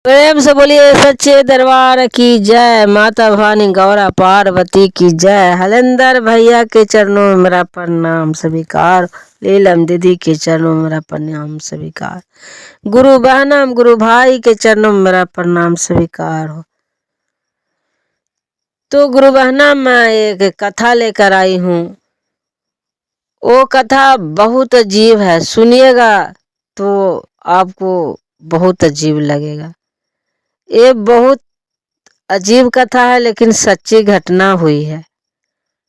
प्रेम से बोलिए सच्चे दरबार की जय। माता भवानी गौरा पार्वती की जय। हलेंदर भैया के चरणों में मेरा प्रणाम स्वीकार। लीलम दीदी के चरणों में मेरा प्रणाम स्वीकार। गुरु बहनम गुरु भाई के चरणों में मेरा प्रणाम स्वीकार हो। तो गुरु बहना मैं एक कथा लेकर आई हूँ। वो कथा बहुत अजीब है, सुनिएगा तो आपको बहुत अजीब लगेगा। ये बहुत अजीब कथा है लेकिन सच्ची घटना हुई है,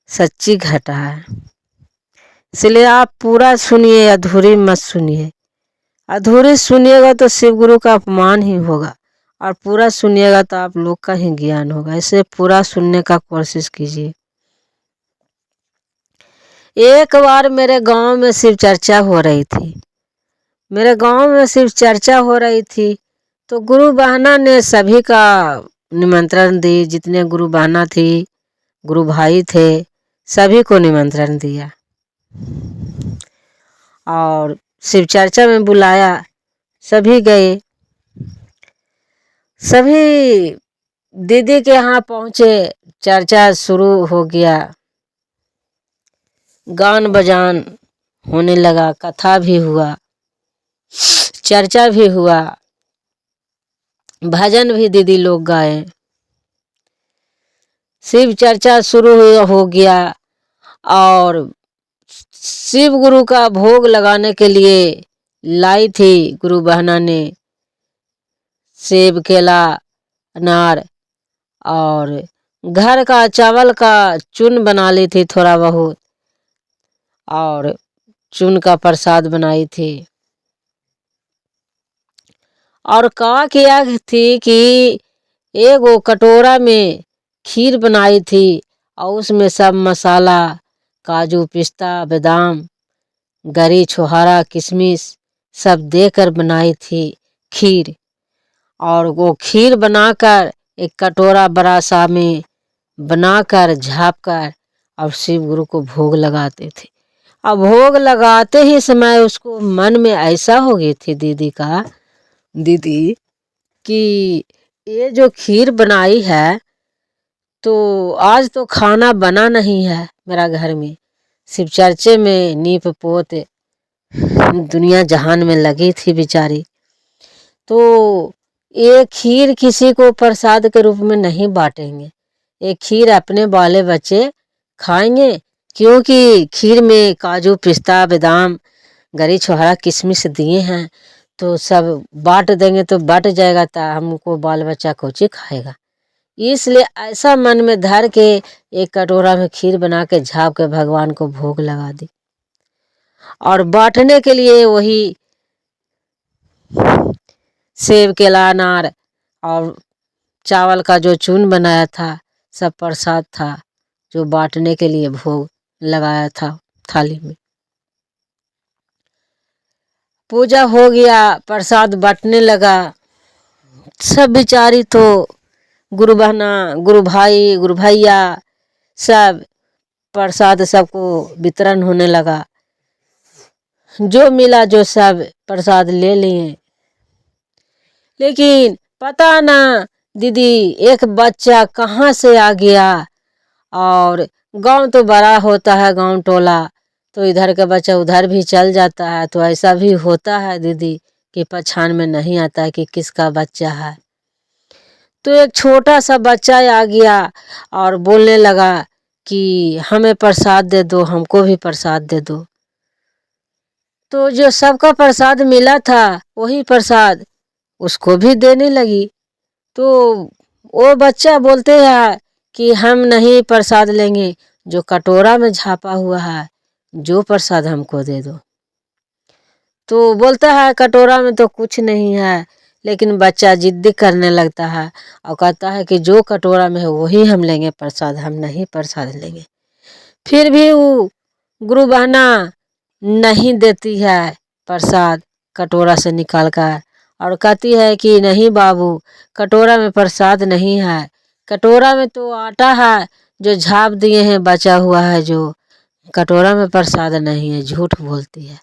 सच्ची घटा है। इसलिए आप पूरा सुनिए, अधूरी मत सुनिए। अधूरी सुनिएगा तो शिव गुरु का अपमान ही होगा, और पूरा सुनिएगा तो आप लोग का ही ज्ञान होगा। इसे पूरा सुनने का कोशिश कीजिए। एक बार मेरे गांव में शिव चर्चा हो रही थी। मेरे गांव में शिव चर्चा हो रही थी तो गुरु बहना ने सभी का निमंत्रण दी। जितने गुरु बहना थी, गुरु भाई थे, सभी को निमंत्रण दिया और शिव चर्चा में बुलाया। सभी गए। सभी दीदी के यहाँ पहुँचे। चर्चा शुरू हो गया, गान बजान होने लगा, कथा भी हुआ, चर्चा भी हुआ, भजन भी दीदी लोग गाए। शिव चर्चा शुरू हो गया और शिव गुरु का भोग लगाने के लिए लाई थी गुरु बहना ने सेब, केला, अनार और घर का चावल का चून बना ली थी थोड़ा बहुत, और चून का प्रसाद बनाई थी। और क्या किया थी कि एक वो कटोरा में खीर बनाई थी और उसमें सब मसाला, काजू, पिस्ता, बादाम, गरी, छोहारा, किशमिश सब देकर बनाई थी खीर। और वो खीर बनाकर एक कटोरा बड़ा सा में बनाकर झाँप कर और शिव गुरु को भोग लगाते थे। अब भोग लगाते ही समय उसको मन में ऐसा हो गई थी दीदी कि ये जो खीर बनाई है तो आज तो खाना बना नहीं है मेरा घर में। शिव चर्चे में नीप पोत दुनिया जहान में लगी थी बेचारी, तो ये खीर किसी को प्रसाद के रूप में नहीं बांटेंगे। ये खीर अपने बाले बच्चे खाएंगे, क्योंकि खीर में काजू, पिस्ता, बादाम, गरी, छोहारा, किशमिश दिए हैं, तो सब बांट देंगे तो बट जाएगा, तो हमको बाल बच्चा कोची खाएगा। इसलिए ऐसा मन में धर के एक कटोरा में खीर बना के झाँप के भगवान को भोग लगा दी। और बांटने के लिए वही सेब, केला, अनार और चावल का जो चून बनाया था सब प्रसाद था जो बांटने के लिए भोग लगाया था थाली में। पूजा हो गया, प्रसाद बांटने लगा। सब बेचारी तो गुरु बहना, गुरु भाई, गुरु भैया सब प्रसाद सबको वितरण होने लगा। जो मिला जो सब प्रसाद ले लिए। लेकिन पता ना दीदी एक बच्चा कहाँ से आ गया। और गांव तो बड़ा होता है, गांव टोला, तो इधर का बच्चा उधर भी चल जाता है। तो ऐसा भी होता है दीदी कि पहचान में नहीं आता है कि किसका बच्चा है। तो एक छोटा सा बच्चा आ गया और बोलने लगा कि हमें प्रसाद दे दो, हमको भी प्रसाद दे दो। तो जो सबका प्रसाद मिला था वही प्रसाद उसको भी देने लगी। तो वो बच्चा बोलते हैं कि हम नहीं प्रसाद लेंगे, जो कटोरा में झाँपा हुआ है जो प्रसाद हमको दे दो। तो बोलता है कटोरा में तो कुछ नहीं है, लेकिन बच्चा जिद्दी करने लगता है और कहता है कि जो कटोरा में है वही हम लेंगे प्रसाद, हम नहीं प्रसाद लेंगे। फिर भी वो गुरु बहना नहीं देती है प्रसाद कटोरा से निकाल कर, और कहती है कि नहीं बाबू, कटोरा में प्रसाद नहीं है, कटोरा में तो आटा है जो झाँप दिए हैं बचा हुआ है, जो कटोरा में प्रसाद नहीं है। झूठ बोलती है।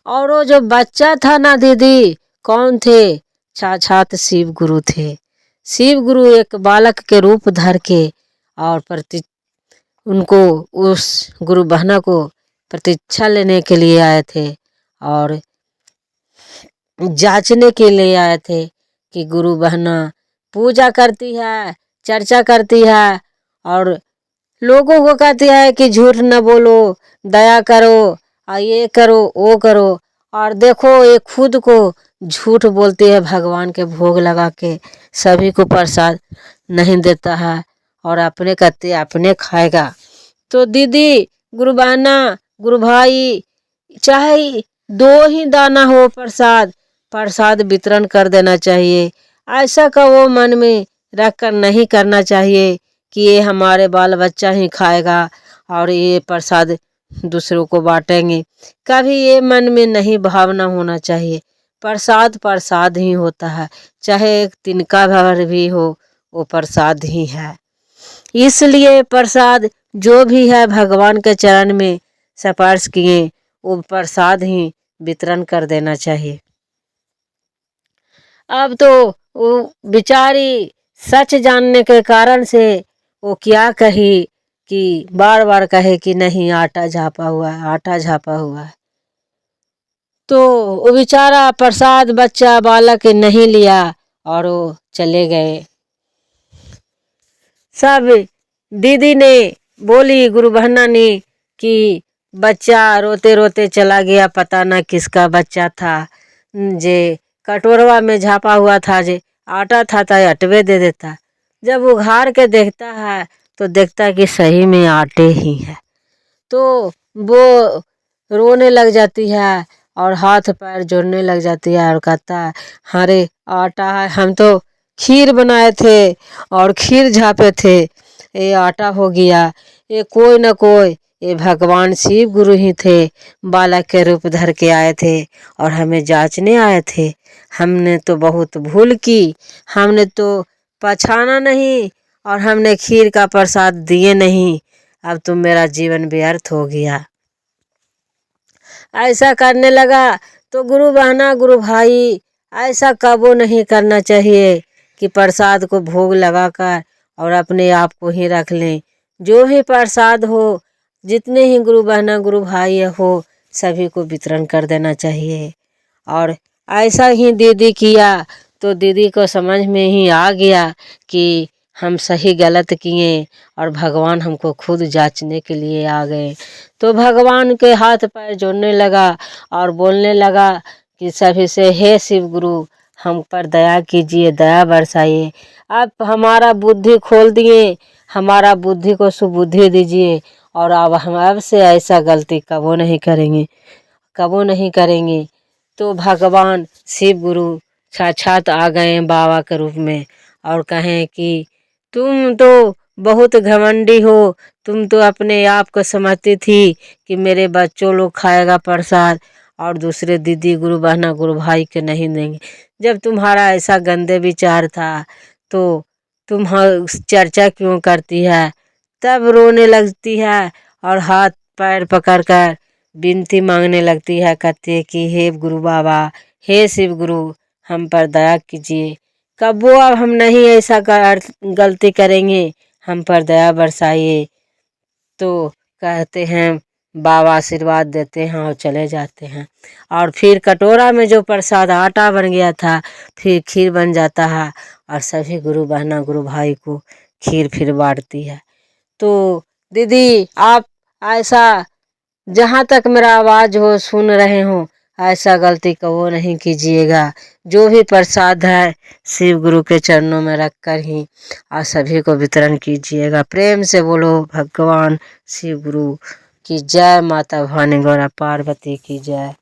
और वो जो बच्चा था ना दीदी, कौन थे, साक्षात शिव गुरु थे। शिव गुरु एक बालक के रूप धर के और उनको उस गुरु बहना को प्रतीक्षा लेने के लिए आए थे और जांचने के लिए आए थे कि गुरु बहना पूजा करती है, चर्चा करती है और लोगों को कहती है कि झूठ न बोलो, दया करो और ये करो वो करो, और देखो ये खुद को झूठ बोलती है भगवान के भोग लगा के, सभी को प्रसाद नहीं देता है और अपने कहते अपने खाएगा। तो दीदी, गुरु बहना, गुरु भाई, चाहे 2 ही दाना हो प्रसाद वितरण कर देना चाहिए। ऐसा का वो मन में रख कर नहीं करना चाहिए कि ये हमारे बाल बच्चा ही खाएगा और ये प्रसाद दूसरों को बांटेंगे। कभी ये मन में नहीं भावना होना चाहिए। प्रसाद ही होता है, चाहे एक तिनका भर भी हो वो प्रसाद ही है। इसलिए प्रसाद जो भी है भगवान के चरण में स्पर्श किए वो प्रसाद ही वितरण कर देना चाहिए। अब तो वो बेचारी सच जानने के कारण से वो क्या कही कि बार बार कहे कि नहीं आटा झापा हुआ है, आटा झापा हुआ है। तो वो बेचारा प्रसाद बच्चा बालक नहीं लिया और वो चले गए। सब दीदी ने बोली गुरु बहना ने कि बच्चा रोते रोते चला गया, पता ना किसका बच्चा था, जे कटोरवा में झापा हुआ था, जे आटा था तो अटवे दे देता। जब वो उघाड़ के देखता है तो देखता है कि सही में आटे ही है। तो वो रोने लग जाती है और हाथ पैर जोड़ने लग जाती है और कहता है अरे आटा है, हम तो खीर बनाए थे और खीर झापे थे, ये आटा हो गया। ये कोई न कोई ये भगवान शिव गुरु ही थे, बालक के रूप धर के आए थे और हमें जांचने आए थे। हमने तो बहुत भूल की, हमने तो पहचाना नहीं और हमने खीर का प्रसाद दिए नहीं, अब तो मेरा जीवन व्यर्थ हो गया। ऐसा करने लगा। तो गुरु बहना, गुरु भाई, ऐसा कबो नहीं करना चाहिए कि प्रसाद को भोग लगाकर और अपने आप को ही रख लें। जो भी प्रसाद हो, जितने ही गुरु बहना गुरु भाई हो, सभी को वितरण कर देना चाहिए। और ऐसा ही दीदी किया तो दीदी को समझ में ही आ गया कि हम सही गलत किए और भगवान हमको खुद जांचने के लिए आ गए। तो भगवान के हाथ पैर जोड़ने लगा और बोलने लगा कि सभी से हे शिव गुरु, हम पर दया कीजिए, दया बरसाइए। आप हमारा बुद्धि खोल दिए, हमारा बुद्धि को सुबुद्धि दीजिए और अब हम अब से ऐसा गलती कबो नहीं करेंगे, कबो नहीं करेंगे। तो भगवान शिव गुरु साक्षात आ गए बाबा के रूप में और कहें कि तुम तो बहुत घमंडी हो, तुम तो अपने आप को समझती थी कि मेरे बच्चों लोग खाएगा प्रसाद और दूसरे दीदी गुरु बहना गुरु भाई के नहीं देंगे। जब तुम्हारा ऐसा गंदे विचार था तो तुम चर्चा क्यों करती है? तब रोने लगती है और हाथ पैर पकड़कर विनती मांगने लगती है, कहती है कि हे गुरु बाबा, हे शिव गुरु, हम पर दया कीजिए, कब वो अब हम नहीं ऐसा गलती करेंगे, हम पर दया बरसाइए। तो कहते हैं बाबा आशीर्वाद देते हैं और चले जाते हैं। और फिर कटोरा में जो प्रसाद आटा बन गया था फिर खीर बन जाता है और सभी गुरु बहना गुरु भाई को खीर फिर बांटती है। तो दीदी, आप ऐसा जहाँ तक मेरा आवाज़ हो सुन रहे हो, ऐसा गलती कबो नहीं कीजिएगा। जो भी प्रसाद है शिव गुरु के चरणों में रख कर ही और सभी को वितरण कीजिएगा। प्रेम से बोलो भगवान शिव गुरु की जय, माता भवानी गौरा पार्वती की जय।